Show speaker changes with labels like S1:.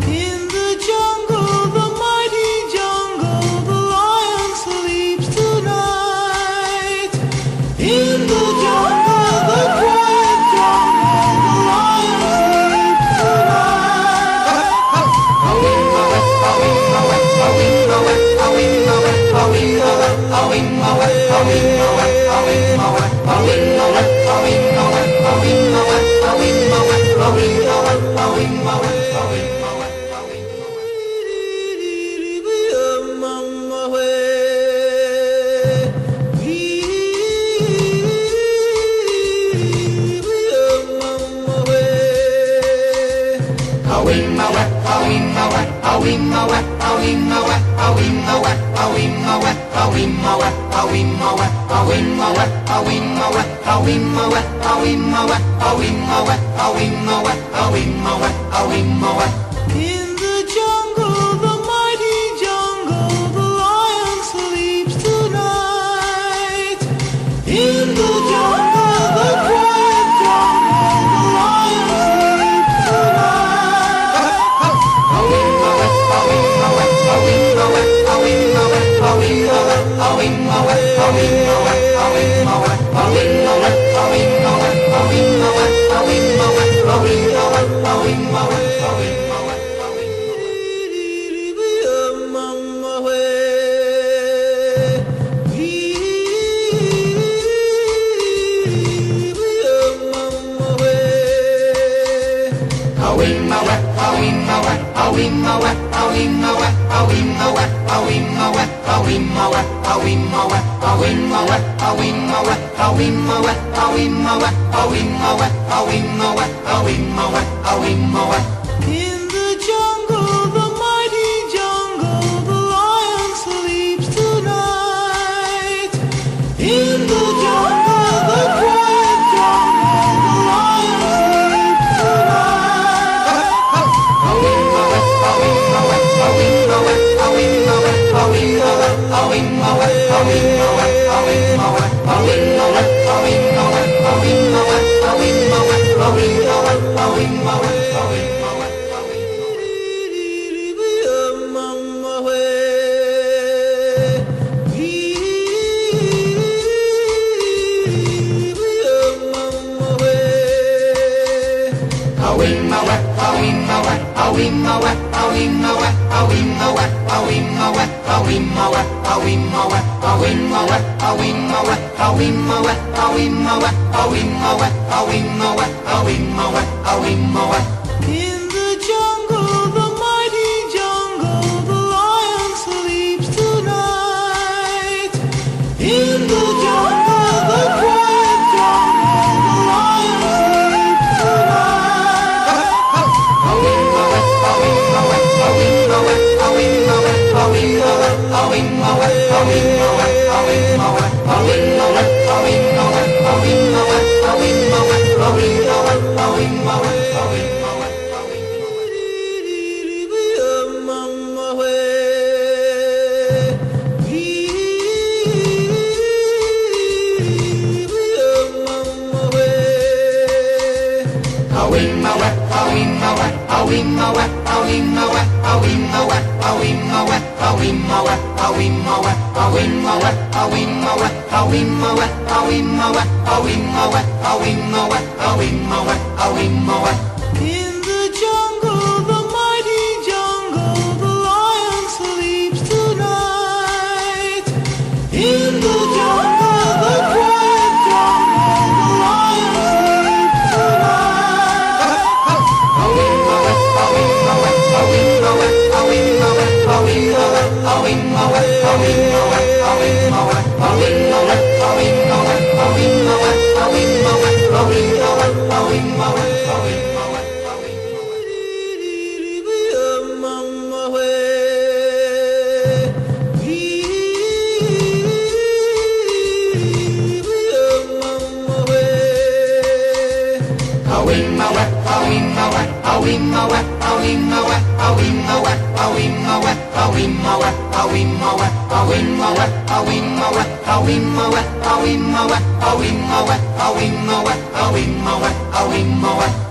S1: In the jungle, the mighty jungle, the lion sleeps tonight. In the jungle, the quiet jungle, the lion sleeps In the jungle, the mighty jungle, the lion sleeps tonight. In the jungle, the quiet jungle, the lion sleeps In the jungle, the mighty jungle, the lion sleeps tonight. In the jungle, the quiet jungle, the lion sleeps In the jungle, the mighty jungle, the lion sleeps tonight. In the jungle, the quiet jungle, the lion sleeps In the jungle, the mighty jungle, the lion sleeps tonight. In the jungle, the quiet jungle, the lion sleeps tonight. Awimoe,